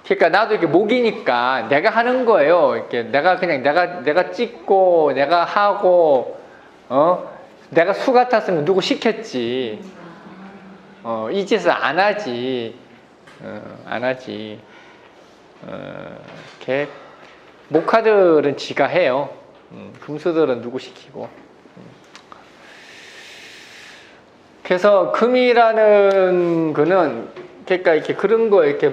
그러니까 나도 이렇게 목이니까 내가 하는 거예요. 이렇게 내가 그냥 내가 찍고 내가 하고 내가 수 같았으면 누구 시켰지. 이 짓을 안 하지. 안 하지. 이렇게 목화들은 지가 해요. 금수들은 누구 시키고. 그래서 금이라는 거는 그러니까 이렇게 그런 거 이렇게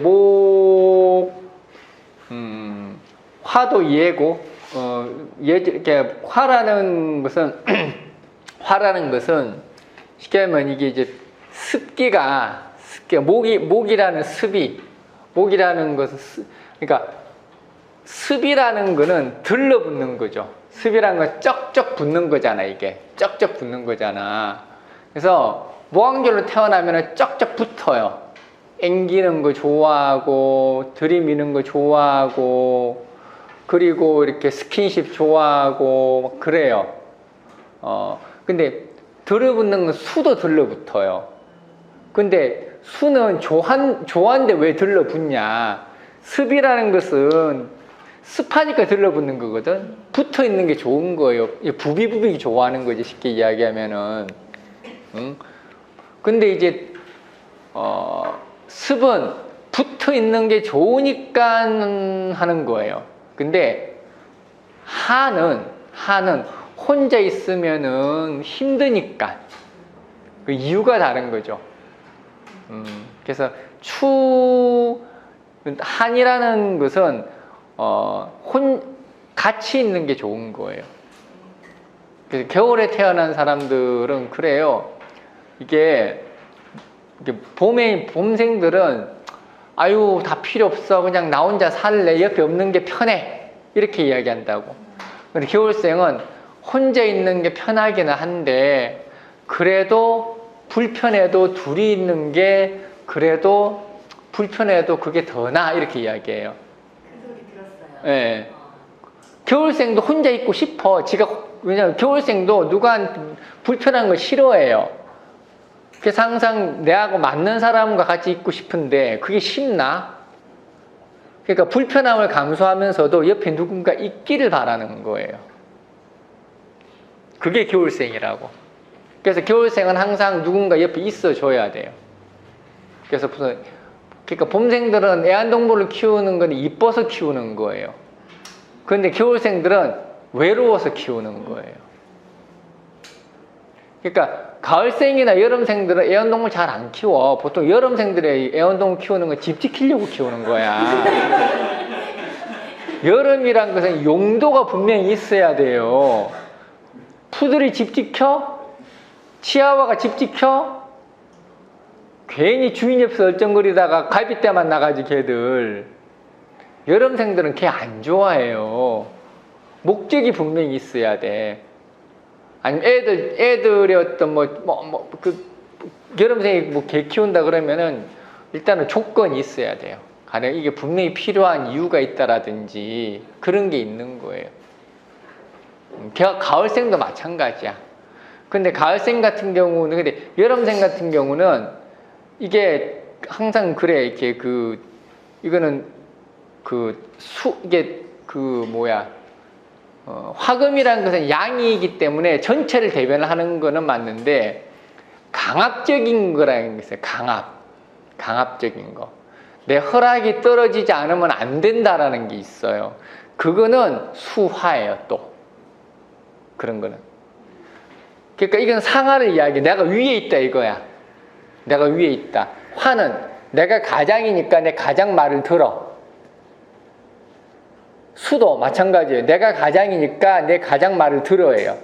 화도 이해고 이렇게 화라는 것은 쉽게 하면 이게 이제 습기가 목이라는 목이라는 것은 그러니까 습이라는 거는 들러붙는 거죠. 습이라는 건 쩍쩍 붙는 거잖아. 이게 쩍쩍 붙는 거잖아. 그래서 모항절로 태어나면 쩍쩍 붙어요. 앵기는 거 좋아하고 들이미는 거 좋아하고 그리고 이렇게 스킨십 좋아하고 막 그래요. 근데 들러붙는 건 수도 들러붙어요. 근데 수는 좋아하는데 왜 들러붙냐? 습이라는 것은 습하니까 들러붙는 거거든. 붙어 있는 게 좋은 거예요. 부비부비 좋아하는 거지, 쉽게 이야기하면은. 근데 이제 습은 붙어 있는 게 좋으니까 하는 거예요. 근데 하는 혼자 있으면은 힘드니까 그 이유가 다른 거죠. 그래서 한이라는 것은 같이 있는 게 좋은 거예요. 그래서 겨울에 태어난 사람들은 그래요. 이게 봄생들은 아유 다 필요 없어 그냥 나 혼자 살래 옆에 없는 게 편해 이렇게 이야기한다고. 근데 겨울생은 혼자 있는 게 편하기는 한데 그래도 불편해도 둘이 있는 게 그래도 불편해도 그게 더 나아 이렇게 이야기해요. 그 소리 들었어요. 네. 겨울생도 혼자 있고 싶어. 왜냐면 겨울생도 누구한테 불편한 걸 싫어해요. 그래서 항상 내하고 맞는 사람과 같이 있고 싶은데 그게 쉽나? 그러니까 불편함을 감수하면서도 옆에 누군가 있기를 바라는 거예요. 그게 겨울생이라고. 그래서 겨울생은 항상 누군가 옆에 있어줘야 돼요. 그래서 그러니까 봄생들은 애완동물을 키우는 건 이뻐서 키우는 거예요. 그런데 겨울생들은 외로워서 키우는 거예요. 그러니까 가을생이나 여름생들은 애완동물 잘 안 키워. 보통 여름생들의 애완동물 키우는 건 집 지키려고 키우는 거야. 여름이란 것은 용도가 분명히 있어야 돼요. 푸들이 집 지켜? 치아와가 집 지켜? 괜히 주인 옆에서 얼쩡거리다가 갈빗대만 나가지 걔들. 여름생들은 걔 안 좋아해요. 목적이 분명히 있어야 돼. 아니면 애들의 어떤 여름생이 개 키운다 그러면은 일단은 조건이 있어야 돼요. 가령 이게 분명히 필요한 이유가 있다라든지 그런 게 있는 거예요. 가을생도 마찬가지야. 근데 가을생 같은 경우는, 근데 여름생 같은 경우는 이게 항상 그래. 이게 이거는 이게 화금이라는 것은 양이기 때문에 전체를 대변하는 거는 맞는데 강압적인 거라는 게 있어요. 강압적인 거. 내 허락이 떨어지지 않으면 안 된다라는 게 있어요. 그거는 수화예요. 또 그런 거는. 그러니까 이건 상하를 이야기해. 내가 위에 있다 이거야. 내가 위에 있다. 화는 내가 가장이니까 내 가장 말을 들어. 수도 마찬가지예요. 내가 가장이니까 내 가장 말을 들어요.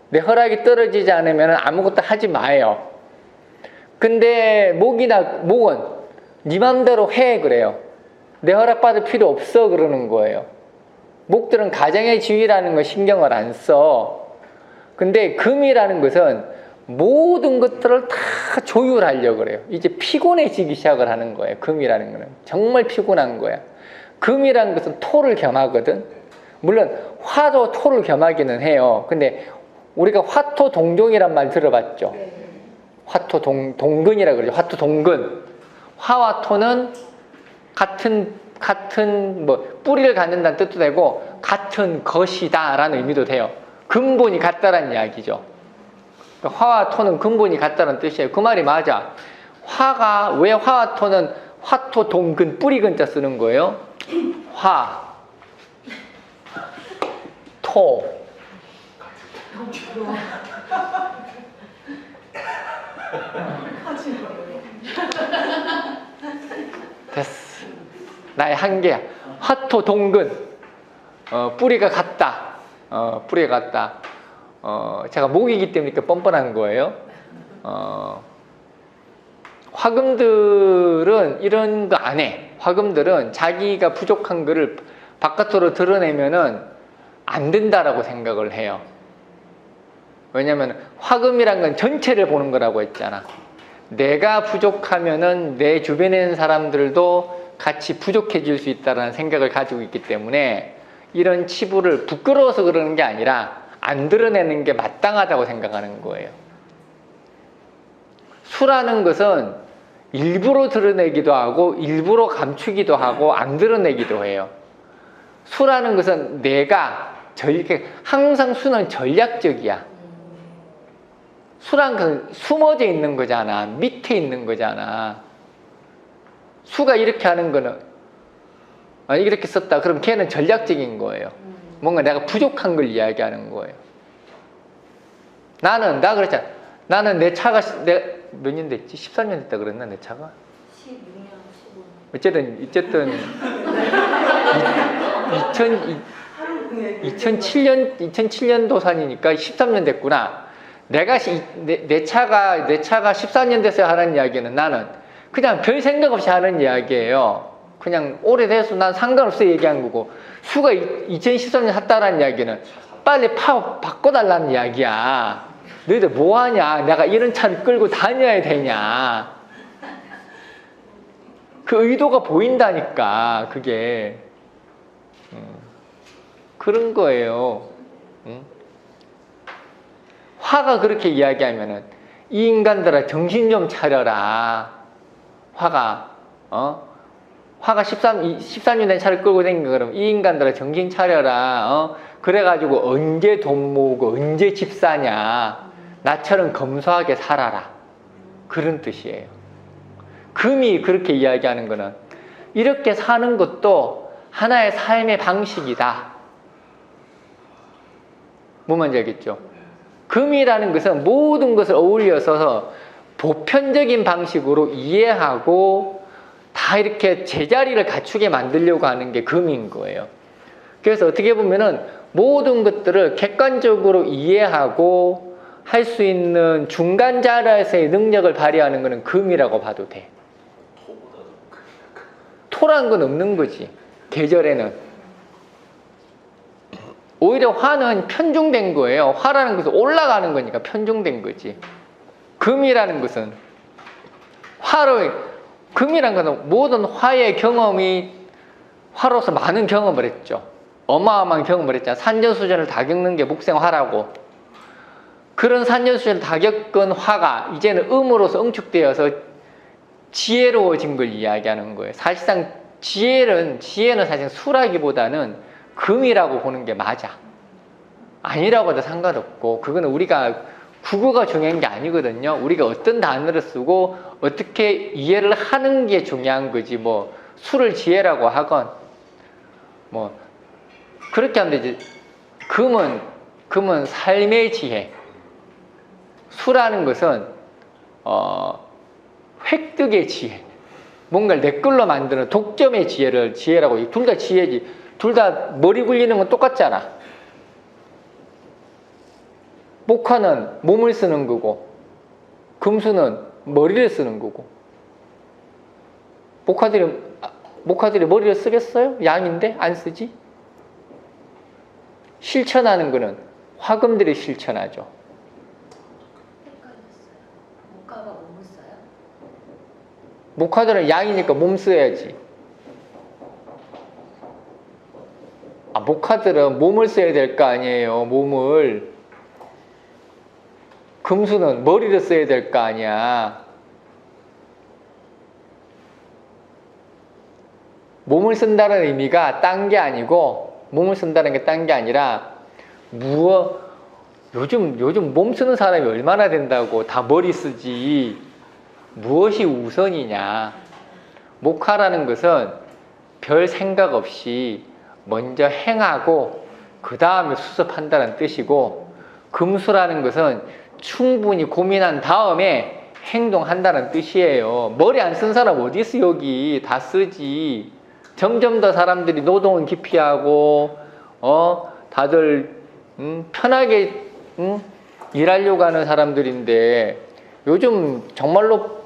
내 허락이 떨어지지 않으면 아무것도 하지 마요. 근데 목은 네 맘대로 해 그래요. 내 허락받을 필요 없어 그러는 거예요. 목들은 가장의 지위라는 거 신경을 안 써. 근데 금이라는 것은 모든 것들을 다 조율하려고 그래요. 이제 피곤해지기 시작을 하는 거예요. 금이라는 거는 정말 피곤한 거야. 금이라는 것은 토를 겸하거든. 물론 화도 토를 겸하기는 해요. 근데 우리가 화토 동종이란 말 들어봤죠? 화토 동근이라고 그러죠. 화토 동근. 화와 토는 같은 같은 뭐 뿌리를 갖는다는 뜻도 되고 같은 것이다라는 의미도 돼요. 근본이 같다라는 이야기죠. 화와 토는 근본이 같다는 뜻이에요. 그 말이 맞아. 화가 왜 화와 토는 화토 동근 뿌리 근자 쓰는 거예요? 화, 토. 됐어. 나의 한계야. 화토 동근. 뿌리가 같다. 뿌리가 같다. 제가 목이기 때문에 이렇게 뻔뻔한 거예요. 화금들은 이런 거 안 해. 화금들은 자기가 부족한 거를 바깥으로 드러내면은 안 된다라고 생각을 해요. 왜냐면 화금이란 건 전체를 보는 거라고 했잖아. 내가 부족하면은 내 주변에 있는 사람들도 같이 부족해질 수 있다는 생각을 가지고 있기 때문에 이런 치부를 부끄러워서 그러는 게 아니라 안 드러내는 게 마땅하다고 생각하는 거예요. 수라는 것은 일부러 드러내기도 하고 일부러 감추기도 하고 안 드러내기도 해요. 수라는 것은 내가 항상 수는 전략적이야. 수란 건 숨어져 있는 거잖아. 밑에 있는 거잖아. 수가 이렇게 하는 거는 이렇게 썼다. 그럼 걔는 전략적인 거예요. 뭔가 내가 부족한 걸 이야기하는 거예요. 나 그랬잖아. 나는 내 차가 몇 년 됐지? 13년 됐다 그랬나 내 차가? 16년, 어쨌든 2007년도산이니까 13년 됐구나. 내 차가 14년 됐어야 하는 이야기는 나는 그냥 별 생각 없이 하는 이야기예요. 그냥 오래돼서 난 상관없어 얘기한 거고, 수가 2013년 샀다라는 이야기는 빨리 바꿔달라는 이야기야. 너희들 뭐하냐? 내가 이런 차를 끌고 다녀야 되냐? 그 의도가 보인다니까. 그게 그런 거예요. 화가 그렇게 이야기하면은 이 인간들아 정신 좀 차려라. 화가 14년 된 차를 끌고 다니는 거 그럼 이 인간들아 정신 차려라. 그래가지고 언제 돈 모으고 언제 집 사냐. 나처럼 검소하게 살아라. 그런 뜻이에요. 금이 그렇게 이야기하는 거는 이렇게 사는 것도 하나의 삶의 방식이다. 뭔 말인지 알겠죠? 금이라는 것은 모든 것을 어울려서 보편적인 방식으로 이해하고 다 이렇게 제자리를 갖추게 만들려고 하는 게 금인 거예요. 그래서 어떻게 보면은 모든 것들을 객관적으로 이해하고 할 수 있는 중간 자리에서의 능력을 발휘하는 것은 금이라고 봐도 돼. 토란 건 없는 거지. 계절에는. 오히려 화는 편중된 거예요. 화라는 것은 올라가는 거니까 편중된 거지. 금이라는 것은 금이라는 것은 모든 화의 경험이 화로서 많은 경험을 했죠. 어마어마한 경험을 했잖아. 산전수전을 다 겪는 게 목생화라고. 그런 산전수전을 다 겪은 화가 이제는 음으로서 응축되어서 지혜로워진 걸 이야기하는 거예요. 사실상 지혜는 사실 수라기보다는 금이라고 보는 게 맞아. 아니라고 해도 상관없고, 그거는 우리가 국어가 중요한 게 아니거든요. 우리가 어떤 단어를 쓰고 어떻게 이해를 하는 게 중요한 거지. 뭐 수를 지혜라고 하건 뭐 그렇게 하면 되지. 금은 삶의 지혜. 수라는 것은 획득의 지혜. 뭔가를 내 걸로 만드는 독점의 지혜라고. 둘 다 지혜지. 둘 다 머리 굴리는 건 똑같잖아. 목화는 몸을 쓰는 거고 금수는 머리를 쓰는 거고. 목화들이 머리를 쓰겠어요? 양인데 안 쓰지? 실천하는 거는 화금들이 실천하죠. 목화가 몸을 써요? 목화들은 양이니까 몸 써야지. 목화들은 몸을 써야 될 거 아니에요. 몸을. 금수는 머리를 써야 될 거 아니야. 몸을 쓴다는 의미가 딴 게 아니고, 몸을 쓴다는 게 딴 게 아니라 요즘 몸 쓰는 사람이 얼마나 된다고 다 머리 쓰지 무엇이 우선이냐. 목화라는 것은 별 생각 없이 먼저 행하고 그 다음에 수습한다는 뜻이고, 금수라는 것은 충분히 고민한 다음에 행동한다는 뜻이에요. 머리 안 쓴 사람 어디 있어? 여기 다 쓰지. 점점 더 사람들이 노동은 기피하고 다들 편하게 일하려고 하는 사람들인데, 요즘 정말로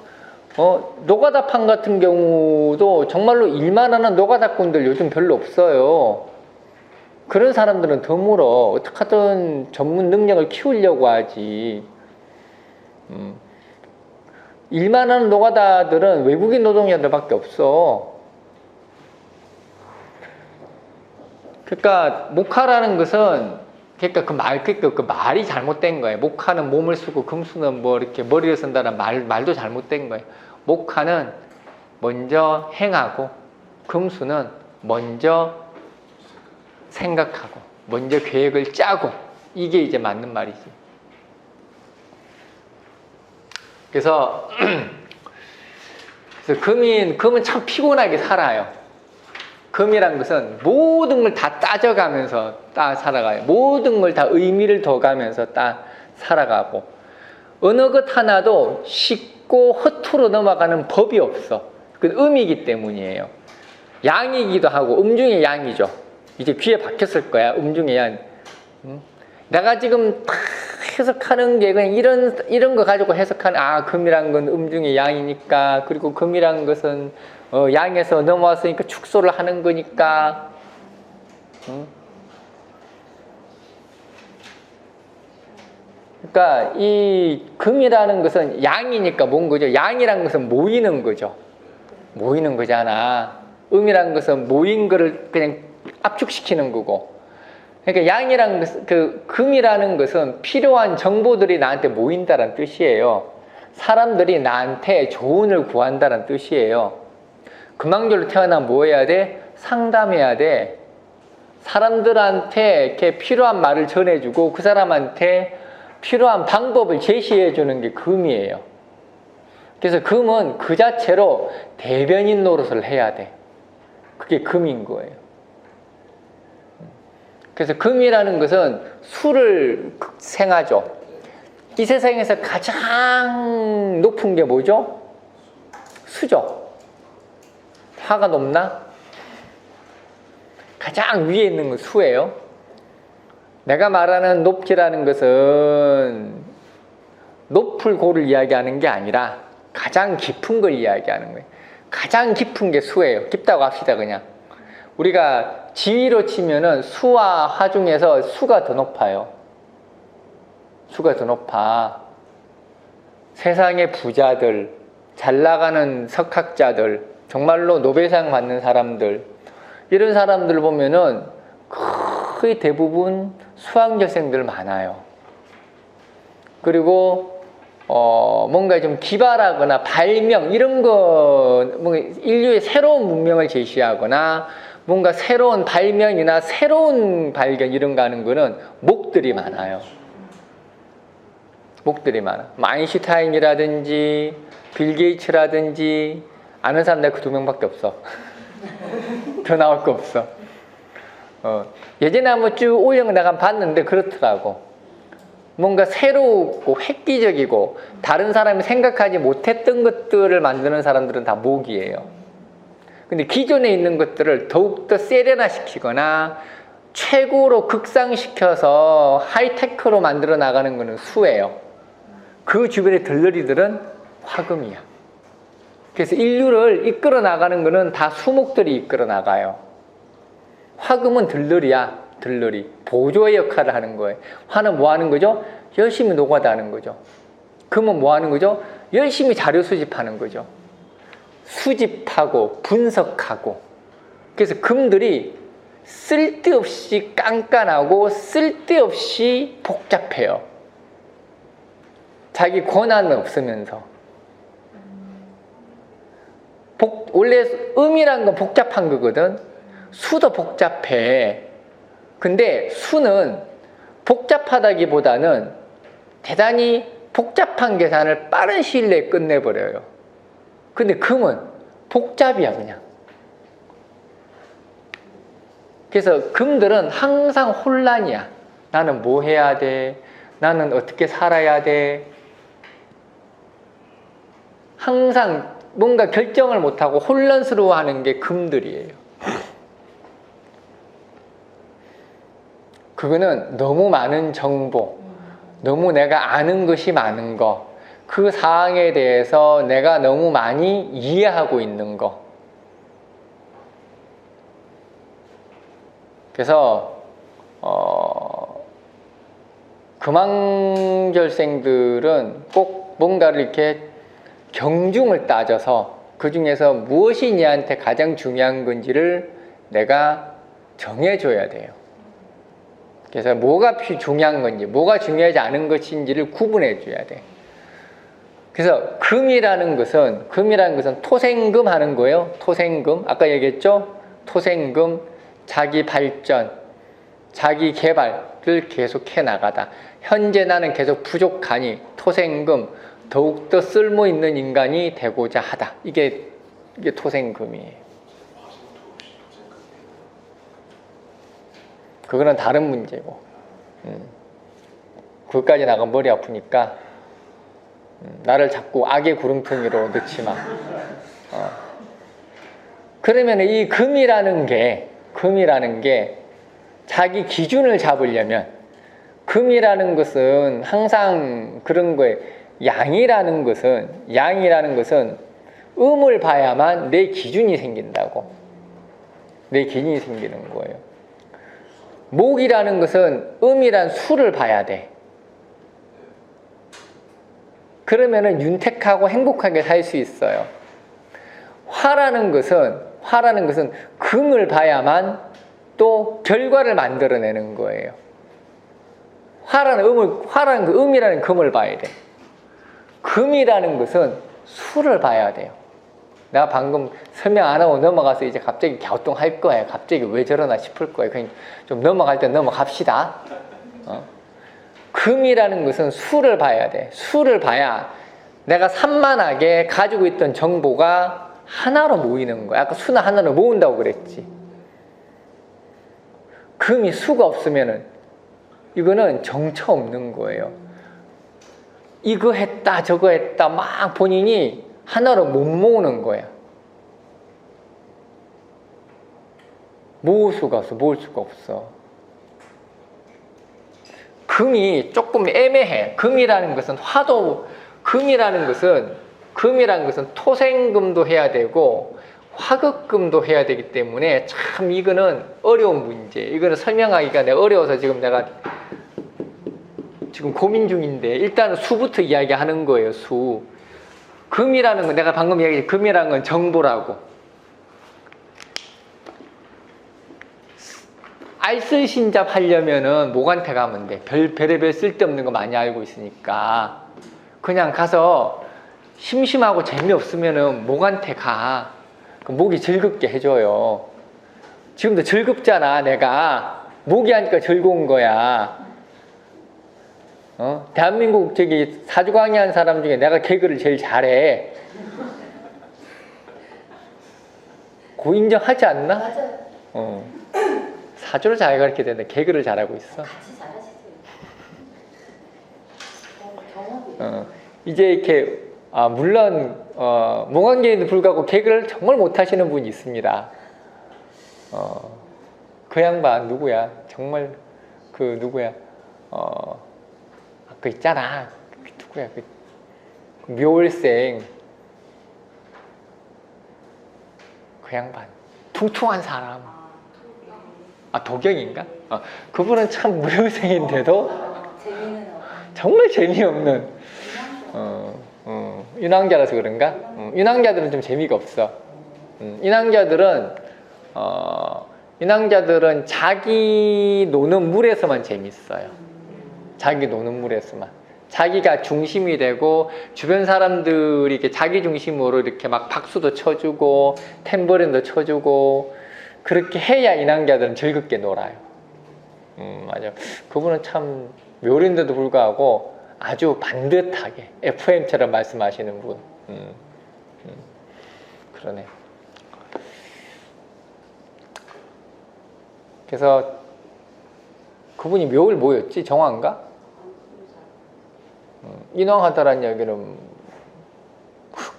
노가다판 같은 경우도 정말로 일만 하는 노가다꾼들 요즘 별로 없어요. 그런 사람들은 드물어. 어떻게 하든 전문 능력을 키우려고 하지. 일만 하는 노가다들은 외국인 노동자들밖에 없어. 그러니까 목화라는 것은, 그러니까 그 말이 잘못된 거예요. 목화는 몸을 쓰고 금수는 뭐 이렇게 머리를 쓴다는 말도 잘못된 거예요. 목화는 먼저 행하고 금수는 먼저 생각하고 먼저 계획을 짜고, 이게 이제 맞는 말이지. 그래서 금은 참 피곤하게 살아요. 금이란 것은 모든 걸 다 따져가면서 살아가요. 모든 걸 다 의미를 둬가면서 살아가고, 어느 것 하나도 쉽고 허투루 넘어가는 법이 없어. 그건 음이기 때문이에요. 양이기도 하고, 중에 양이죠. 이제 귀에 박혔을 거야, 중에 양. 내가 지금 다 해석하는 게 그냥 이런 거 가지고 해석하는, 금이란 건 중에 양이니까, 그리고 금이란 것은 양에서 넘어왔으니까 축소를 하는 거니까. 그러니까 이 금이라는 것은 양이니까 뭔 거죠? 양이라는 것은 모이는 거죠. 모이는 거잖아. 음이라는 것은 모인 거를 그냥 압축시키는 거고. 그러니까 양이라는 것은, 금이라는 것은 필요한 정보들이 나한테 모인다는 뜻이에요. 사람들이 나한테 조언을 구한다는 뜻이에요. 금왕절로 태어나면 뭐 해야 돼? 상담해야 돼. 사람들한테 이렇게 필요한 말을 전해주고 그 사람한테 필요한 방법을 제시해 주는 게 금이에요. 그래서 금은 그 자체로 대변인 노릇을 해야 돼. 그게 금인 거예요. 그래서 금이라는 것은 수를 생하죠. 이 세상에서 가장 높은 게 뭐죠? 수죠. 화가 높나? 가장 위에 있는 건 수예요. 내가 말하는 높기라는 것은 높을 고를 이야기하는 게 아니라 가장 깊은 걸 이야기하는 거예요. 가장 깊은 게 수예요. 깊다고 합시다, 그냥. 우리가 지위로 치면은 수와 하 중에서 수가 더 높아요. 수가 더 높아. 세상의 부자들, 잘 나가는 석학자들, 정말로 노벨상 받는 사람들, 이런 사람들 보면은 거의 대부분 수학여생들 많아요. 그리고 뭔가 좀 기발하거나 발명 이런 거, 뭔가 인류의 새로운 문명을 제시하거나 뭔가 새로운 발명이나 새로운 발견 이런 거 하는 거는 목들이 많아요. 목들이 많아. 아인슈타인이라든지 빌 게이츠라든지 아는 사람 내가 그 2명밖에 없어. 더 나올 거 없어. 예전에 한번 쭉 올영 내가 봤는데 그렇더라고. 뭔가 새롭고 획기적이고 다른 사람이 생각하지 못했던 것들을 만드는 사람들은 다 목이에요. 근데 기존에 있는 것들을 더욱더 세련화시키거나 최고로 극상시켜서 하이테크로 만들어 나가는 것은 수예요. 그 주변의 들러리들은 화금이야. 그래서 인류를 이끌어 나가는 것은 다 수목들이 이끌어 나가요. 화금은 들러리야. 들러리. 보조의 역할을 하는 거예요. 화는 뭐 하는 거죠? 열심히 노가다 하는 거죠. 금은 뭐 하는 거죠? 열심히 자료 수집하는 거죠. 수집하고 분석하고. 그래서 금들이 쓸데없이 깐깐하고 쓸데없이 복잡해요. 자기 권한은 없으면서. 원래 음이란 건 복잡한 거거든. 수도 복잡해. 근데 수는 복잡하다기보다는 대단히 복잡한 계산을 빠른 시일 내에 끝내버려요. 근데 금은 복잡이야, 그냥. 그래서 금들은 항상 혼란이야. 나는 뭐 해야 돼? 나는 어떻게 살아야 돼? 항상 뭔가 결정을 못하고 혼란스러워하는 게 금들이에요. 그거는 너무 많은 정보, 너무 내가 아는 것이 많은 거, 그 사항에 대해서 내가 너무 많이 이해하고 있는 거. 그래서 금왕절생들은 꼭 뭔가를 이렇게 경중을 따져서 그 중에서 무엇이 얘한테 가장 중요한 건지를 내가 정해줘야 돼요. 그래서 뭐가 중요한 건지, 뭐가 중요하지 않은 것인지를 구분해 줘야 돼. 그래서 금이라는 것은 토생금 하는 거예요. 토생금. 아까 얘기했죠? 토생금, 자기 발전, 자기 개발을 계속해 나가다. 현재 나는 계속 부족하니 토생금, 더욱더 쓸모 있는 인간이 되고자 하다. 이게 토생금이에요. 그거는 다른 문제고. 그것까지 나가면 머리 아프니까 나를 자꾸 악의 구렁텅이로 넣지 마. 그러면 이 금이라는 게 자기 기준을 잡으려면, 금이라는 것은 항상 그런 거예요. 양이라는 것은 음을 봐야만 내 기준이 생긴다고. 내 기준이 생기는 거예요. 목이라는 것은 음이란 수를 봐야 돼. 그러면은 윤택하고 행복하게 살 수 있어요. 화라는 것은 금을 봐야만 또 결과를 만들어내는 거예요. 화라는 그 음이라는 금을 봐야 돼. 금이라는 것은 수를 봐야 돼요. 내가 방금 설명 안 하고 넘어가서 이제 갑자기 갸우뚱할 거예요. 갑자기 왜 저러나 싶을 거예요. 그냥 좀 넘어갈 때 넘어갑시다. 금이라는 것은 수를 봐야 돼. 수를 봐야 내가 산만하게 가지고 있던 정보가 하나로 모이는 거야. 아까 수는 하나로 모은다고 그랬지. 금이 수가 없으면은 이거는 정처 없는 거예요. 이거 했다 저거 했다 막 본인이 하나로 못 모으는 거야. 모을 수가 없어. 금이 조금 애매해. 금이라는 것은 토생금도 해야 되고 화극금도 해야 되기 때문에 참 이거는 어려운 문제. 이거는 설명하기가 내가 어려워서 내가 지금 고민 중인데, 일단은 수부터 이야기하는 거예요. 수. 금이라는 건 내가 방금 이야기했지. 금이라는 건 정보라고. 알쓸신잡 하려면은 목한테 가면 돼. 별의별 쓸데없는 거 많이 알고 있으니까. 그냥 가서 심심하고 재미없으면은 목한테 가. 목이 즐겁게 해줘요. 지금도 즐겁잖아, 내가. 목이 하니까 즐거운 거야. 대한민국 사주 강의한 사람 중에 내가 개그를 제일 잘해. 그거 인정하지 않나? 맞아요. 사주를 잘 가르쳐야 되는데 개그를 잘하고 있어. 같이 잘하시세요. 경험이. 이제 이렇게 물론 몽환계에도 불구하고 개그를 정말 못하시는 분이 있습니다. 그 양반 누구야? 정말 그 누구야? 그 있잖아. 그 누구야? 그 묘월생. 그 양반. 퉁퉁한 사람. 도경인가? 그분은 참 무료생인데도 정말 재미없는 윤왕자라서 그런가? 윤왕자들은 좀 재미가 없어. 윤왕자들은 자기 노는 물에서만 재밌어요. 자기 노는 물에서만. 자기가 중심이 되고 주변 사람들이 이렇게 자기 중심으로 이렇게 막 박수도 쳐주고 탬버린도 쳐주고 그렇게 해야 인왕자들은 즐겁게 놀아요. 맞아. 그분은 참 묘인데도 불구하고 아주 반듯하게 FM처럼 말씀하시는 분. 그러네. 그래서 그분이 묘일 뭐였지? 정화인가? 인왕하다라는 이야기는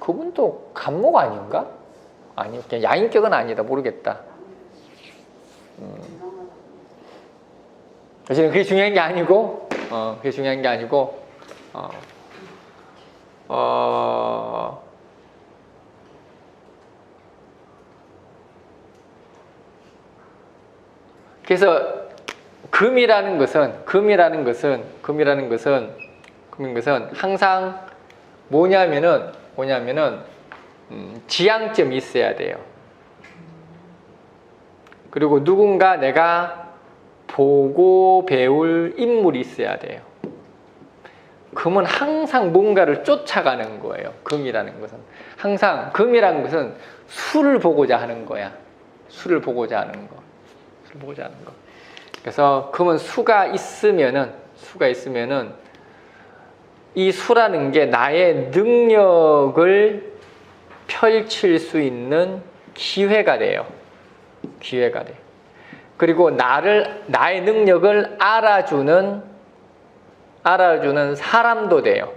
그분도 간목 아닌가? 아니, 그냥 야인격은 아니다. 모르겠다. 사실은 그게 중요한 게 아니고, 그게 중요한 게 아니고, 그래서 금이라는 것은 항상 뭐냐면은 지향점이 있어야 돼요. 그리고 누군가 내가 보고 배울 인물이 있어야 돼요. 금은 항상 뭔가를 쫓아가는 거예요. 금이라는 것은 항상 금이라는 것은 수를 보고자 하는 거야. 수를 보고자 하는 거. 그래서 금은 수가 있으면은 이 수라는 게 나의 능력을 펼칠 수 있는 기회가 돼요. 그리고 나의 능력을 알아주는 사람도 돼요.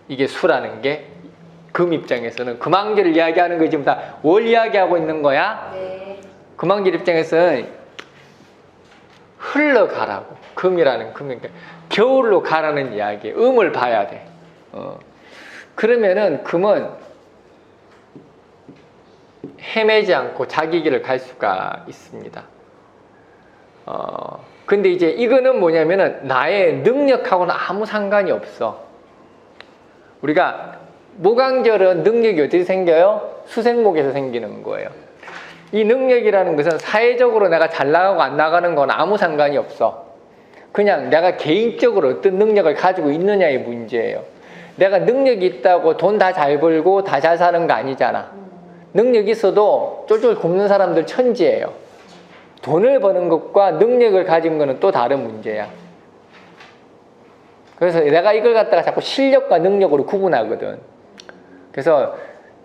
이게 수라는 게 금 입장에서는 금왕제를 이야기하는 거 지금 다 뭘 이야기하고 있는 거야? 네. 금왕제 입장에서는 흘러가라고. 금이라는 그러니까 겨울로 가라는 이야기에 음을 봐야 돼. 그러면은 금은 헤매지 않고 자기 길을 갈 수가 있습니다. 근데 이제 이거는 뭐냐면은 나의 능력하고는 아무 상관이 없어. 우리가 모강절은 능력이 어디서 생겨요? 수생목에서 생기는 거예요. 이 능력이라는 것은 사회적으로 내가 잘 나가고 안 나가는 건 아무 상관이 없어. 그냥 내가 개인적으로 어떤 능력을 가지고 있느냐의 문제예요. 내가 능력이 있다고 돈 다 잘 벌고 다 잘 사는 거 아니잖아. 능력이 있어도 쫄쫄 굶는 사람들 천지예요. 돈을 버는 것과 능력을 가진 거는 또 다른 문제야. 그래서 내가 이걸 갖다가 자꾸 실력과 능력으로 구분하거든. 그래서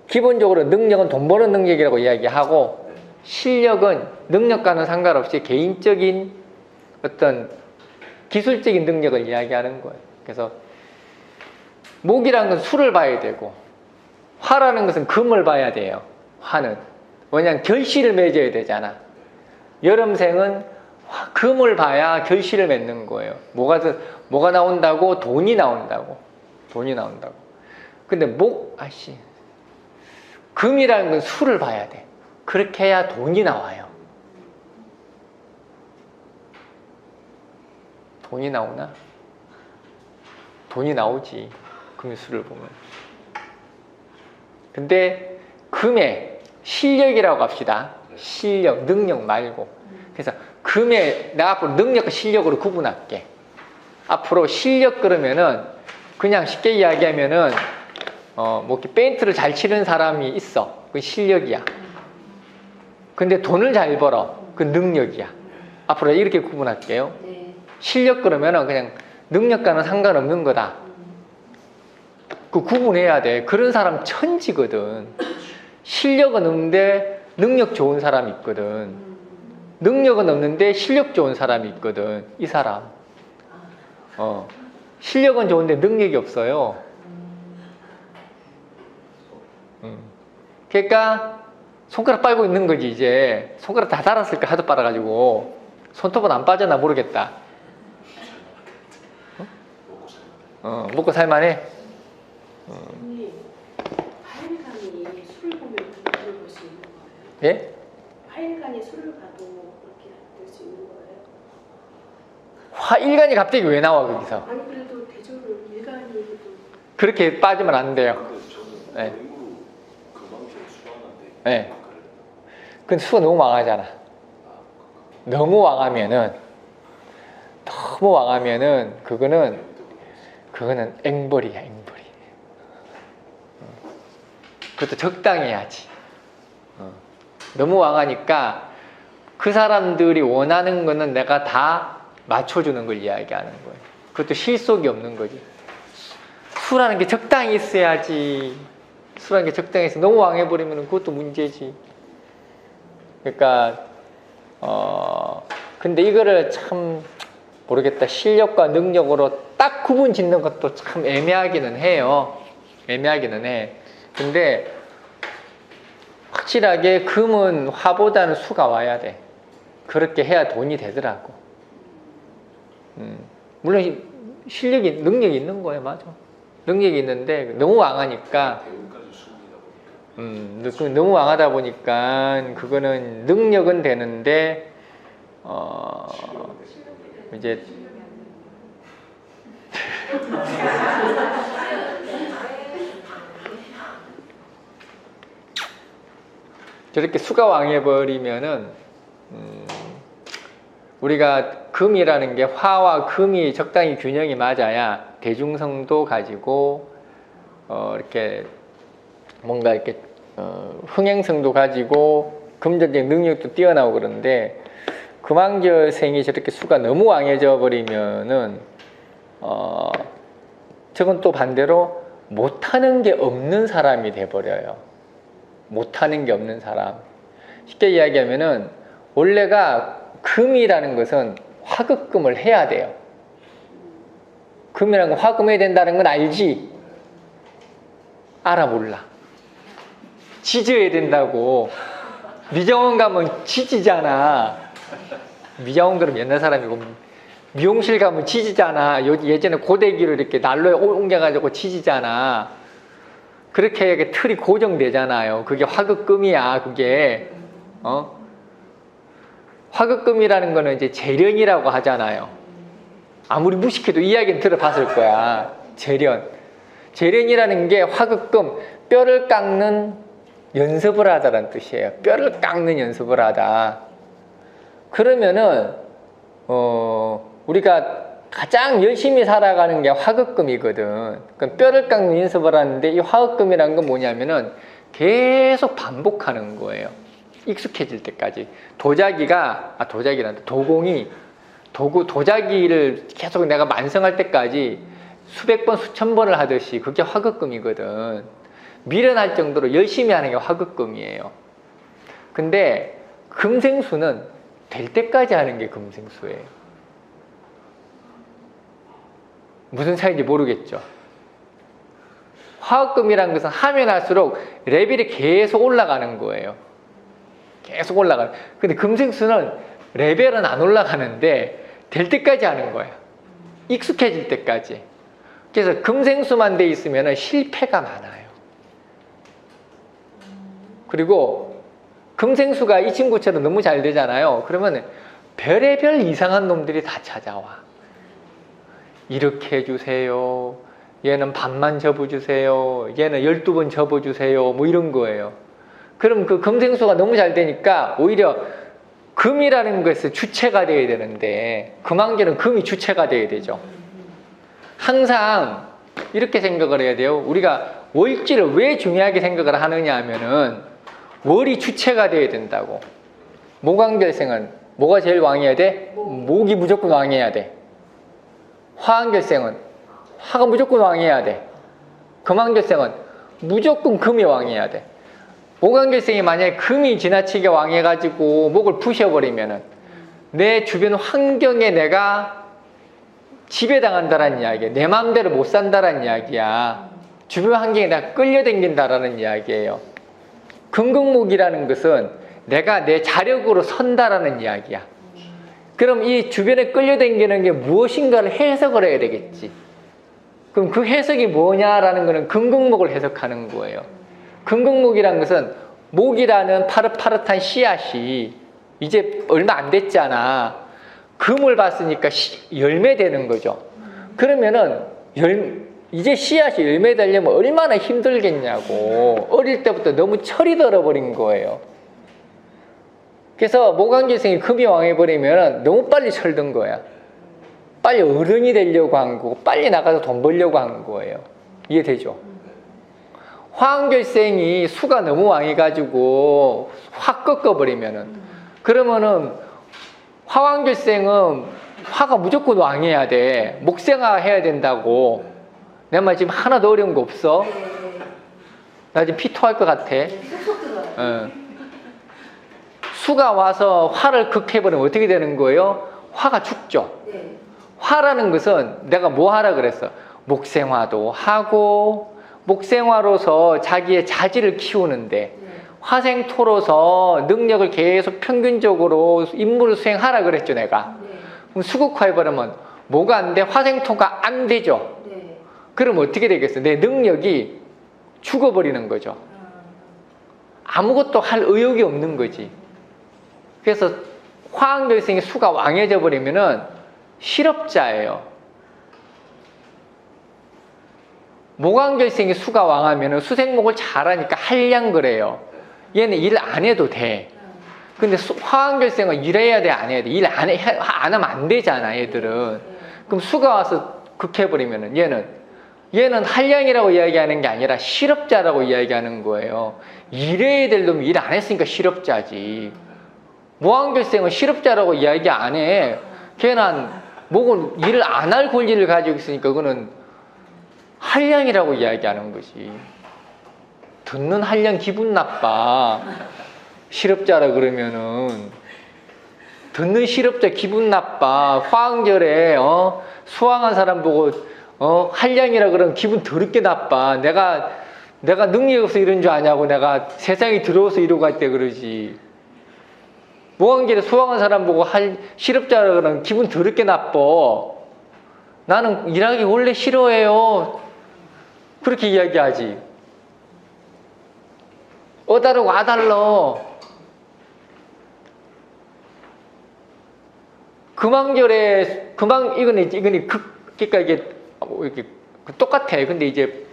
기본적으로 능력은 돈 버는 능력이라고 이야기하고 실력은 능력과는 상관없이 개인적인 어떤 기술적인 능력을 이야기하는 거예요. 그래서 목이라는 건 수를 봐야 되고 화라는 것은 금을 봐야 돼요. 화는. 왜냐하면 결실을 맺어야 되잖아. 여름생은 금을 봐야 결실을 맺는 거예요. 뭐가 나온다고? 돈이 나온다고. 근데 금이라는 건 수를 봐야 돼. 그렇게 해야 돈이 나와요. 돈이 나오나? 돈이 나오지. 금의 수를 보면. 근데 금의 실력이라고 합시다. 실력, 능력 말고. 그래서 금의 나 앞으로 능력과 실력으로 구분할게. 앞으로 실력 그러면은 그냥 쉽게 이야기하면은 뭐 이렇게 페인트를 잘 치는 사람이 있어. 그 실력이야. 근데 돈을 잘 벌어. 그 능력이야. 앞으로 이렇게 구분할게요. 네. 실력 그러면은 그냥 능력과는 상관없는 거다. 그 구분해야 돼. 그런 사람 천지거든. 실력은 없는데 능력 좋은 사람이 있거든. 능력은 없는데 실력 좋은 사람이 있거든. 이 사람. 실력은 좋은데 능력이 없어요. 그러니까 손가락 빨고 있는 거지. 이제 손가락 다 달았을까 하도 빨아가지고 손톱은 안 빠졌나 모르겠다. 먹고 살만해. 선생님, 화일간이 술을 보면 그렇게 볼 수 있는 거예요? 예? 화일간이 술을 봐도 그렇게 될 수 있는 거예요? 화일간이 갑자기 왜 나와 거기서? 아니 그래도 대조를 일간이 그렇게 빠지면 안 돼요. 네. 네. 근데 수가 너무 왕하잖아. 너무 왕하면은 그거는 그거는 앵벌이야, 앵벌이. 그것도 적당히 해야지. 너무 왕하니까 그 사람들이 원하는 거는 내가 다 맞춰주는 걸 이야기하는 거예요. 그것도 실속이 없는 거지. 수라는 게 적당히 있어야지. 수라는 게 적당히 있어. 너무 왕해버리면 그것도 문제지. 그러니까 근데 이거를 참 모르겠다. 실력과 능력으로 딱 구분 짓는 것도 참 애매하기는 해요. 애매하기는 해. 근데 확실하게 금은 화보다는 수가 와야 돼. 그렇게 해야 돈이 되더라고. 물론 실력이, 능력이 있는 거예요. 맞아. 능력이 있는데 너무 왕하니까 너무 왕하다 보니까 그거는 능력은 되는데 이제 저렇게 수가 왕해버리면은 우리가 금이라는 게 화와 금이 적당히 균형이 맞아야 대중성도 가지고 이렇게 뭔가 이렇게 흥행성도 가지고 금전적 능력도 뛰어나고 그러는데 금왕절생이 저렇게 수가 너무 왕해져 버리면은 저건 또 반대로 못하는 게 없는 사람이 돼버려요. 못하는 게 없는 사람. 쉽게 이야기하면은 원래가 금이라는 것은 화급금을 해야 돼요. 금이라는 건 화금해야 된다는 건 알지? 알아 몰라. 지져야 된다고. 미정원 가면 지지잖아. 미정원 그럼 옛날 사람이고 미용실 가면 지지잖아. 예전에 고데기로 이렇게 난로에 옮겨가지고 지지잖아. 그렇게 해야 틀이 고정되잖아요. 그게 화급금이야. 그게 화급금이라는 거는 이제 재련이라고 하잖아요. 아무리 무식해도 이야기는 들어봤을 거야. 재련. 재련이라는 게 화급금, 뼈를 깎는 연습을 하다라는 뜻이에요. 뼈를 깎는 연습을 하다. 그러면은 우리가 가장 열심히 살아가는 게 화급금이거든. 그럼 뼈를 깎는 연습을 하는데 이 화급금이라는 건 뭐냐면은 계속 반복하는 거예요. 익숙해질 때까지. 도자기를 계속 내가 만성할 때까지 수백 번, 수천 번을 하듯이 그게 화급금이거든. 미련할 정도로 열심히 하는 게 화급금이에요. 근데 금생수는 될 때까지 하는 게 금생수예요. 무슨 차이인지 모르겠죠. 화급금이라는 것은 하면 할수록 레벨이 계속 올라가는 거예요. 계속 올라가는. 근데 금생수는 레벨은 안 올라가는데 될 때까지 하는 거예요. 익숙해질 때까지. 그래서 금생수만 돼 있으면 실패가 많아요. 그리고 금생수가 이 친구처럼 너무 잘 되잖아요. 그러면 별의별 이상한 놈들이 다 찾아와. 이렇게 해주세요. 얘는 반만 접어주세요. 얘는 12번 접어주세요. 뭐 이런 거예요. 그럼 그 금생수가 너무 잘 되니까 오히려 금이라는 것이 주체가 돼야 되는데 금왕절은 금이 주체가 돼야 되죠. 항상 이렇게 생각을 해야 돼요. 우리가 월지를 왜 중요하게 생각을 하느냐 하면은 월이 주체가 돼야 된다고. 목왕결생은 뭐가 제일 왕해야 돼? 목이 무조건 왕해야 돼. 화왕결생은 화가 무조건 왕해야 돼. 금왕결생은 무조건 금이 왕해야 돼. 목왕결생이 만약에 금이 지나치게 왕해가지고 목을 부셔버리면은 내 주변 환경에 내가 지배당한다라는 이야기야. 내 마음대로 못 산다라는 이야기야. 주변 환경에 내가 끌려다닌다라는 이야기예요. 금극목이라는 것은 내가 내 자력으로 선다라는 이야기야. 그럼 이 주변에 끌려다니는 게 무엇인가를 해석을 해야 되겠지. 그럼 그 해석이 뭐냐라는 거는 금극목을 해석하는 거예요. 금극목이라는 것은 목이라는 파릇파릇한 씨앗이 이제 얼마 안 됐잖아. 금을 봤으니까 열매 되는 거죠. 그러면은 이제 씨앗이 열매 되려면 얼마나 힘들겠냐고. 어릴 때부터 너무 철이 들어버린 거예요. 그래서 목왕결생이 금이 왕해버리면 너무 빨리 철든 거야. 빨리 어른이 되려고 한 거고 빨리 나가서 돈 벌려고 하는 거예요. 이해되죠? 화환결생이 수가 너무 왕해가지고 확 꺾어버리면은 그러면은 화환결생은 화가 무조건 왕해야 돼. 목생화 해야 된다고. 내 말 지금 하나도 어려운 거 없어? 나 지금 피토할 것 같아. 쏙쏙 들어요. 어. 수가 와서 화를 극해버리면 어떻게 되는 거예요? 화가 죽죠. 네. 화라는 것은 내가 뭐 하라 그랬어? 목생화도 하고 목생화로서 자기의 자질을 키우는데 네. 화생토로서 능력을 계속 평균적으로 임무를 수행하라 그랬죠 내가. 네. 그럼 수극화해버리면 뭐가 안 돼? 화생토가 안 되죠. 네. 그럼 어떻게 되겠어? 내 능력이 죽어버리는 거죠. 아무것도 할 의욕이 없는 거지. 그래서 화환결생이 수가 왕해져 버리면은 실업자예요. 목환결생이 수가 왕하면은 수생목을 잘하니까 한량그래요. 얘는 일 안 해도 돼. 근데 화환결생은 일해야 돼, 안 해야 돼? 일 안 하면 안 되잖아, 얘들은. 그럼 수가 와서 극해버리면은 얘는 한량이라고 이야기하는 게 아니라 실업자라고 이야기하는 거예요. 일해야 될 놈이 일 안 했으니까 실업자지. 무한결생은 실업자라고 이야기 안 해. 걔는 목은 일을 안 할 권리를 가지고 있으니까 그거는 한량이라고 이야기하는 거지. 듣는 한량 기분 나빠. 실업자라 그러면은 듣는 실업자 기분 나빠. 화환결에 수황한 사람 보고 한량이라 그러면 기분 더럽게 나빠. 내가 능력이 없어 이런 줄 아냐고 내가 세상에 들어와서 이러고 할 때 그러지. 무한결에 수황한 사람 보고 실업자라 그러면 기분 더럽게 나빠. 나는 일하기 원래 싫어해요. 그렇게 이야기하지. 어다르고 아달러. 금왕결에 이거는 그러니까 이게 이렇게 똑같아. 근데 이제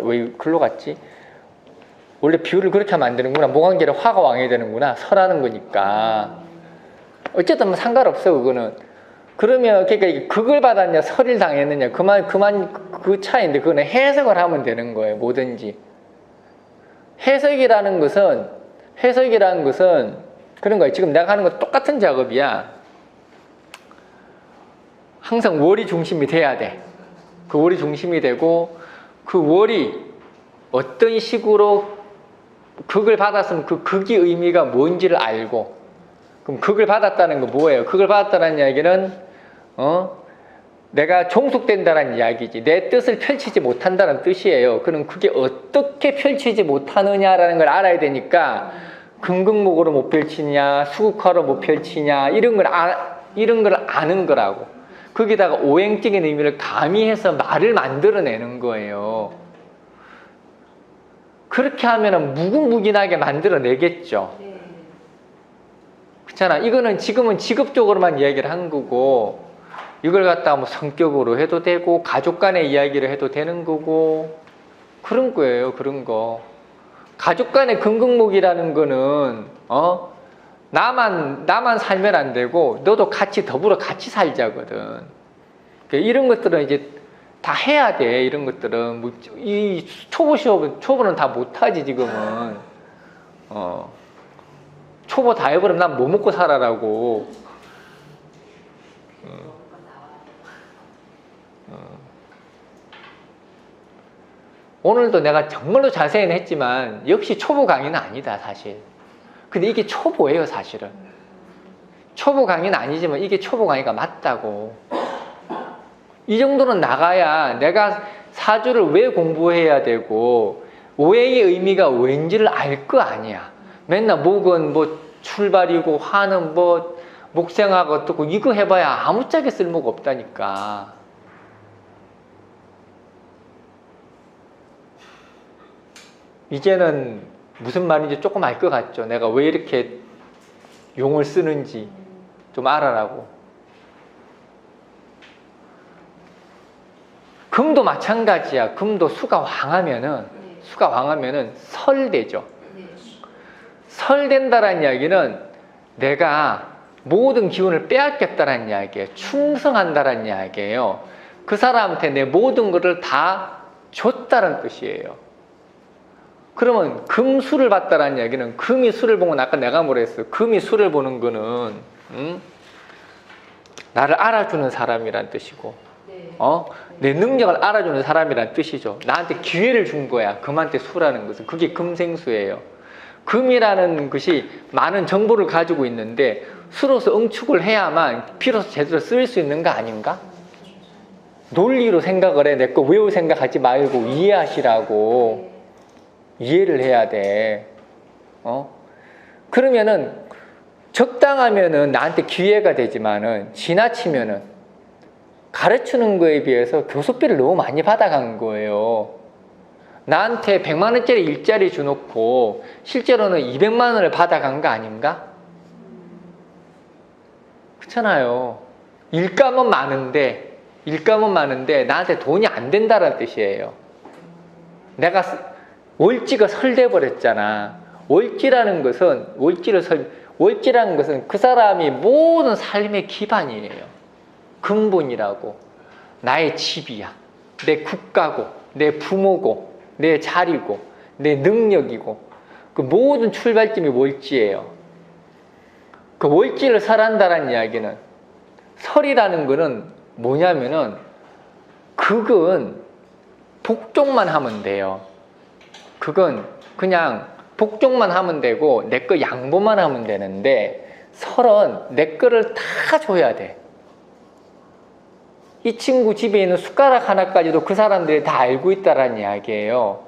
왜 글로 갔지? 원래 비유를 그렇게 하면 안 되는구나. 목왕결에 화가 왕해야 되는구나. 설하는 거니까. 어쨌든 뭐 상관없어 그거는. 그러면 그러니까 이게 극을 받았냐 설을 당했느냐 그 차이인데 그거는 해석을 하면 되는 거예요. 뭐든지. 해석이라는 것은 그런 거예요. 지금 내가 하는 거 똑같은 작업이야. 항상 월이 중심이 돼야 돼. 그 월이 중심이 되고 그 월이 어떤 식으로 극을 받았으면 그 극의 의미가 뭔지를 알고. 그럼 극을 받았다는 거 뭐예요? 극을 받았다는 이야기는 내가 종속된다는 이야기지. 내 뜻을 펼치지 못한다는 뜻이에요. 그럼 그게 어떻게 펼치지 못하느냐라는 걸 알아야 되니까 금극목으로 못 펼치냐, 수극화로 못 펼치냐 이런 걸 아는 거라고. 거기다가 오행적인 의미를 가미해서 말을 만들어내는 거예요. 그렇게 하면은 무궁무진하게 만들어내겠죠. 네. 그렇잖아. 이거는 지금은 직업적으로만 이야기를 한 거고 이걸 갖다가 뭐 성격으로 해도 되고 가족 간의 이야기를 해도 되는 거고 그런 거예요. 그런 거. 가족 간의 금극목이라는 거는 나만 살면 안 되고 너도 같이 더불어 같이 살자거든. 이런 것들은 이제 다 해야 돼. 이런 것들은 뭐 이 초보는 다 못하지 지금은. 초보 다 해버리면 난 뭐 먹고 살아라고. 오늘도 내가 정말로 자세히는 했지만 역시 초보 강의는 아니다 사실. 근데 이게 초보예요 사실은. 초보 강의는 아니지만 이게 초보 강의가 맞다고. 이 정도는 나가야 내가 사주를 왜 공부해야 되고 오행의 의미가 왠지를 알 거 아니야. 맨날 목은 뭐 출발이고 화는 뭐 목생화가 어떻고 이거 해봐야 아무짝에 쓸모가 없다니까. 이제는 무슨 말인지 조금 알 것 같죠. 내가 왜 이렇게 용을 쓰는지 좀 알아라고. 금도 마찬가지야. 금도 수가 왕하면은 설되죠. 설된다라는 이야기는 내가 모든 기운을 빼앗겼다는 이야기예요. 충성한다는 이야기예요. 그 사람한테 내 모든 것을 다 줬다는 뜻이에요. 그러면 금수를 봤다는 이야기는 금이 수를 보고 아까 내가 뭐라 했어요? 금이 수를 보는 거는 나를 알아주는 사람이란 뜻이고 네. 내 능력을 알아주는 사람이란 뜻이죠. 나한테 기회를 준 거야. 금한테 수라는 것은. 그게 금생수예요. 금이라는 것이 많은 정보를 가지고 있는데 수로서 응축을 해야만 비로소 제대로 쓰일 수 있는 거 아닌가? 논리로 생각을 해. 내 거 외울 생각하지 말고 이해하시라고. 이해를 해야 돼. 그러면은 적당하면은 나한테 기회가 되지만은 지나치면은 가르치는 거에 비해서 교수비를 너무 많이 받아간 거예요. 나한테 100만 원짜리 일자리 주놓고 실제로는 200만 원을 받아간 거 아닌가? 그렇잖아요. 일감은 많은데 나한테 돈이 안 된다는 뜻이에요. 내가 월지가 설돼 버렸잖아. 월지라는 것은 그 사람이 모든 삶의 기반이에요. 근본이라고. 나의 집이야. 내 국가고, 내 부모고, 내 자리고, 내 능력이고. 그 모든 출발점이 월지예요. 그 월지를 설한다는 이야기는, 설이라는 거는 뭐냐면은 그건 복종만 하면 돼요. 그건 그냥 복종만 하면 되고 내 거 양보만 하면 되는데, 설은 내 거를 다 줘야 돼. 이 친구 집에 있는 숟가락 하나까지도 그 사람들이 다 알고 있다라는 이야기예요.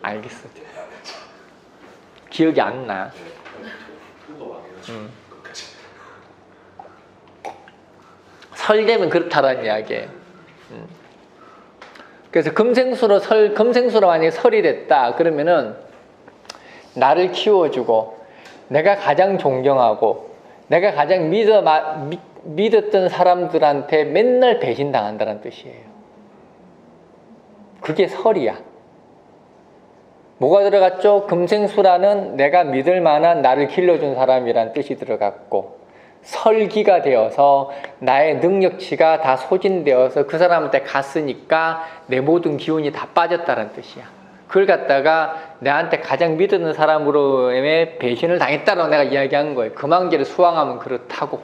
알겠어. 기억이 안 나. 설되면 그렇다라는 이야기예요. 그래서 금생수로 만약에 설이 됐다 그러면은 나를 키워주고 내가 가장 존경하고 내가 가장 믿었던 사람들한테 맨날 배신당한다는 뜻이에요. 그게 설이야. 뭐가 들어갔죠? 금생수라는 내가 믿을 만한 나를 길러준 사람이란 뜻이 들어갔고, 설기가 되어서 나의 능력치가 다 소진되어서 그 사람한테 갔으니까 내 모든 기운이 다 빠졌다는 뜻이야. 그걸 갖다가 내한테 가장 믿는 사람으로의 배신을 당했다라고 내가 이야기한 거예요. 금왕기를 수왕하면 그렇다고.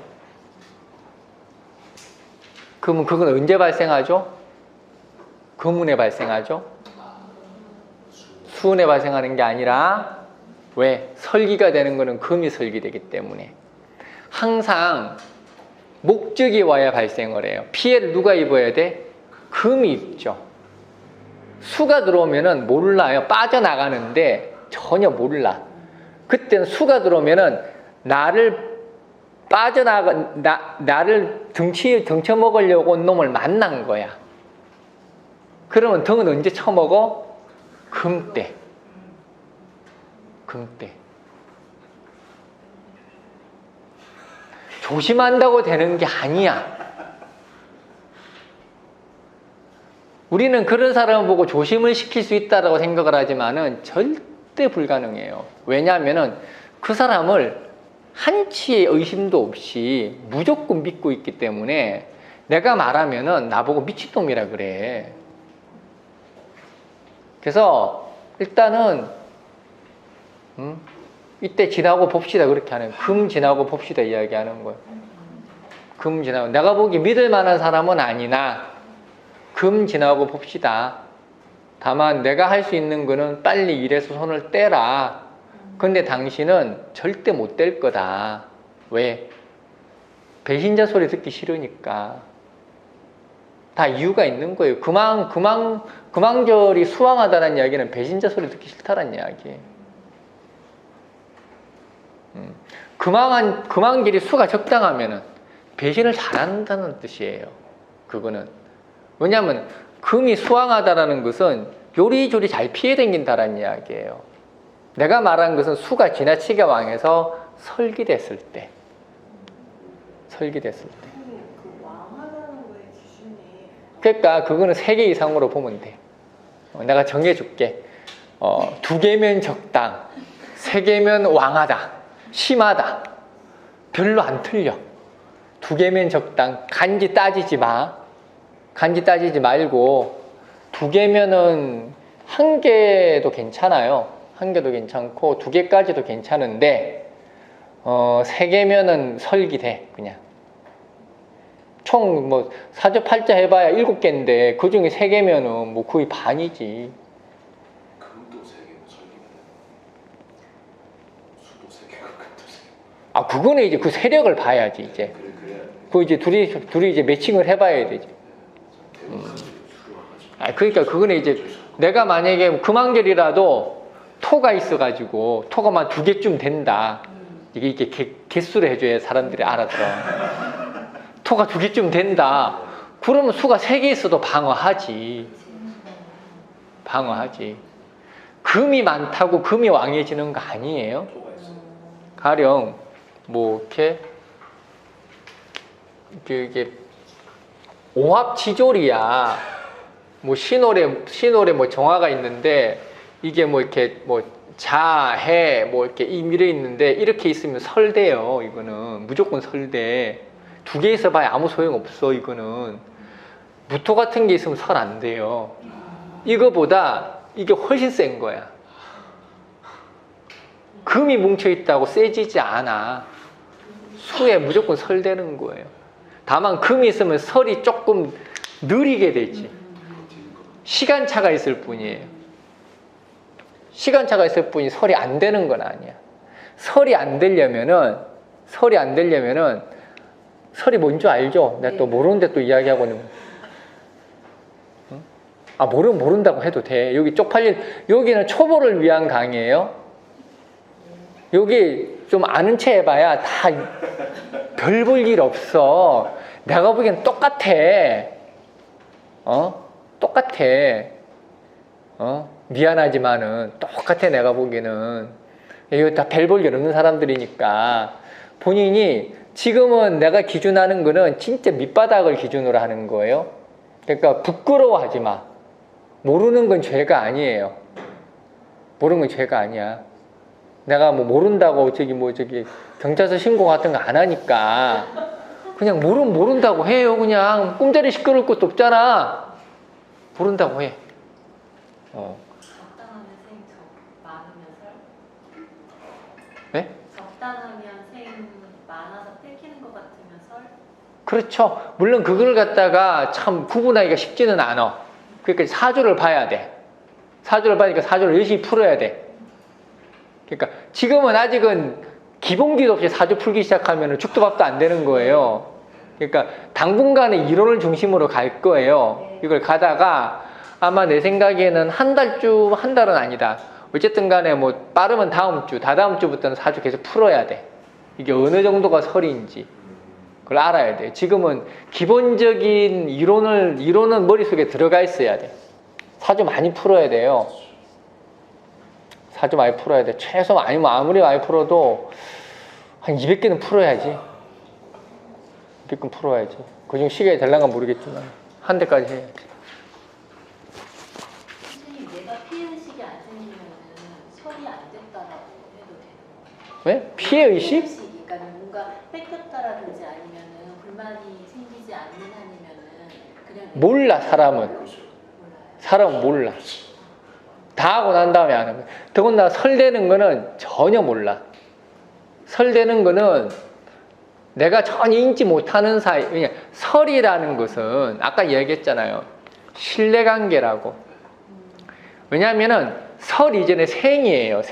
그러면 그건 언제 발생하죠? 금운에 발생하죠? 수운에 발생하는 게 아니라, 왜? 설기가 되는 거는 금이 설기되기 때문에. 항상 목적이 와야 발생을 해요. 피해를 누가 입어야 돼? 금이 입죠. 수가 들어오면은 몰라요. 빠져나가는데 전혀 몰라. 그때는 수가 들어오면은 나를 등쳐먹으려고 온 놈을 만난 거야. 그러면 등은 언제 쳐먹어? 금때. 조심한다고 되는 게 아니야. 우리는 그런 사람을 보고 조심을 시킬 수 있다고 생각을 하지만은 절대 불가능해요. 왜냐하면은 그 사람을 한치의 의심도 없이 무조건 믿고 있기 때문에 내가 말하면은 나보고 미친놈이라 그래. 그래서 일단은 이때 지나고 봅시다 그렇게 하는, 금 지나고 봅시다 이야기하는 거예요. 금 지나고, 내가 보기 믿을 만한 사람은 아니나 금 지나고 봅시다. 다만 내가 할 수 있는 거는 빨리 일해서 손을 떼라. 근데 당신은 절대 못 뗄 거다. 왜? 배신자 소리 듣기 싫으니까. 다 이유가 있는 거예요. 금왕절이 수왕하다는 이야기는 배신자 소리 듣기 싫다는 이야기예요. 금왕길이 수가 적당하면은 배신을 잘한다는 뜻이에요. 그거는. 왜냐하면 금이 수왕하다라는 것은 요리조리 잘 피해 다닌다는 이야기예요. 내가 말한 것은 수가 지나치게 왕해서 설기됐을 때. 그 왕하다는 거의 기준이. 그러니까 그거는 3개 이상으로 보면 돼. 내가 정해줄게. 2개면 적당. 세 개면 왕하다, 심하다. 별로 안 틀려. 두 개면 적당. 간지 따지지 마. 간지 따지지 말고 두 개면은 한 개도 괜찮아요. 한 개도 괜찮고 두 개까지도 괜찮은데 세 개면은 설기돼 그냥. 총 뭐 사주팔자 해봐야 7개인데 그 중에 3개면은 뭐 거의 반이지. 금도 3개고 설기면 수도 3개고 금도 3개. 아 그거는 이제 그 세력을 봐야지 이제. 그래야 그 이제 둘이 이제 매칭을 해봐야 되지. 아 그러니까 그거는 이제 내가 만약에 금한결이라도 토가 있어가지고 토가만 2개쯤 된다. 이게 개수를 해줘야 사람들이 알아들어. 토가 2개쯤 된다. 그러면 수가 3개 있어도 방어하지. 방어하지. 금이 많다고 금이 왕해지는 거 아니에요. 토가 있어. 가령 뭐 이렇게 이게 오합지졸이야. 뭐 신월에 뭐 정화가 있는데 이게 뭐 이렇게 뭐 자해 뭐 이렇게 임일에 있는데 이렇게 있으면 설대요. 이거는 무조건 설대. 2개 있어봐야 아무 소용 없어. 이거는 무토 같은 게 있으면 설 안 돼요. 이거보다 이게 훨씬 센 거야. 금이 뭉쳐 있다고 세지지 않아. 수에 무조건 설대는 거예요. 다만 금이 있으면 설이 조금 느리게 되지. 시간차가 있을 뿐이에요. 시간차가 있을 뿐이 설이 안 되는 건 아니야. 설이 안 되려면은 설이 뭔지 알죠? 내가 또 모르는데 또 이야기하고는. 응? 아 모른다고 해도 돼. 여기 쪽팔린 여기는 초보를 위한 강의예요. 여기 좀 아는 체 해봐야 다 별 볼 일 없어. 내가 보기엔 똑같아. 똑같아. 미안하지만은 똑같아. 내가 보기에는 이거 다 별 볼 일 없는 사람들이니까 본인이 지금은 내가 기준하는 거는 진짜 밑바닥을 기준으로 하는 거예요. 그러니까 부끄러워하지 마. 모르는 건 죄가 아니에요. 모르는 건 죄가 아니야. 내가 뭐 모른다고 저기 경찰서 신고 같은 거 안 하니까 그냥 모른다고 해요. 그냥 꿈자리 시끄러울 것도 없잖아. 모른다고 해. 적당하면 생 많으면 설? 네? 적당하면 생 많아서 뺏기는 것 같으면 설? 그렇죠. 물론 그걸 갖다가 참 구분하기가 쉽지는 않아. 그러니까 사주를 봐야 돼. 사주를 봐니까 사주를 열심히 풀어야 돼. 그러니까 지금은 아직은 기본기도 없이 사주 풀기 시작하면 죽도 밥도 안 되는 거예요. 그러니까 당분간은 이론을 중심으로 갈 거예요. 이걸 가다가 아마 내 생각에는 한 달은 아니다. 어쨌든 간에 뭐 빠르면 다음 주, 다다음 주부터는 사주 계속 풀어야 돼. 이게 어느 정도가 설인지 그걸 알아야 돼. 지금은 기본적인 이론은 머릿속에 들어가 있어야 돼. 사주 많이 풀어야 돼요. 사주 많이 풀어야 돼. 최소 아무리 많이 풀어도 한 200개는 풀어야지. 200개 풀어야지. 그중 시간이 될랑가 모르겠지만 한 대까지 해야지. 선생님 내가 피해의식이 안 생기면 설이 안 됐다라고 해도 되는 거예요? 왜? 피해의식? 피해의식이 그러니까 뭔가 뺏겼다라든지 아니면 불만이 생기지 않는 한이면 그냥 몰라 사람은. 몰라요. 사람은 몰라. 다 하고 난 다음에 안 하면. 더군다나 설대는 거는 전혀 몰라. 설대는 거는 내가 전혀 인지 못하는 사이. 그냥 설이라는 것은 아까 이야기했잖아요. 신뢰관계라고. 왜냐하면은 설 이전에 생이에요.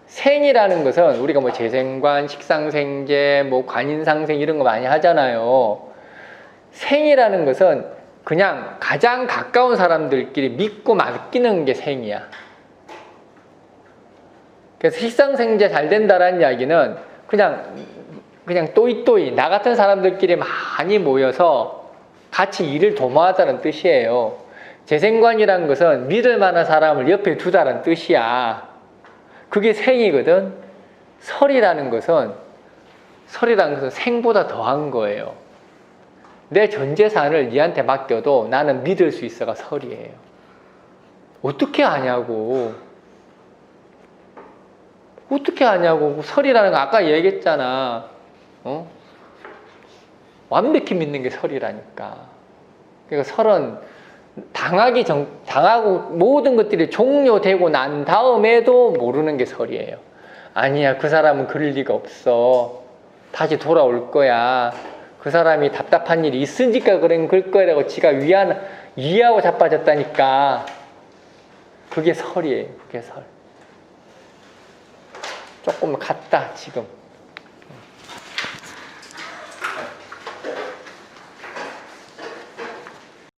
생이라는 것은 우리가 뭐 재생관, 식상생재, 뭐 관인상생 이런 거 많이 하잖아요. 생이라는 것은 그냥 가장 가까운 사람들끼리 믿고 맡기는 게 생이야. 그래서 식상생재 잘 된다라는 이야기는 그냥 또이또이 나 같은 사람들끼리 많이 모여서 같이 일을 도모하자는 뜻이에요. 재생관이라는 것은 믿을 만한 사람을 옆에 두자는 뜻이야. 그게 생이거든. 설이라는 것은 생보다 더한 거예요. 내 전 재산을 니한테 맡겨도 나는 믿을 수 있어가 설이에요. 어떻게 아냐고. 어떻게 하냐고. 설이라는 거 아까 얘기했잖아. 완벽히 믿는 게 설이라니까. 그러니까 설은 당하고 모든 것들이 종료되고 난 다음에도 모르는 게 설이에요. 아니야, 그 사람은 그럴 리가 없어. 다시 돌아올 거야. 그 사람이 답답한 일이 있으니까 그럴 거라고 지가 위하고 자빠졌다니까. 그게 설이에요. 그게 설. 조금 같다, 지금.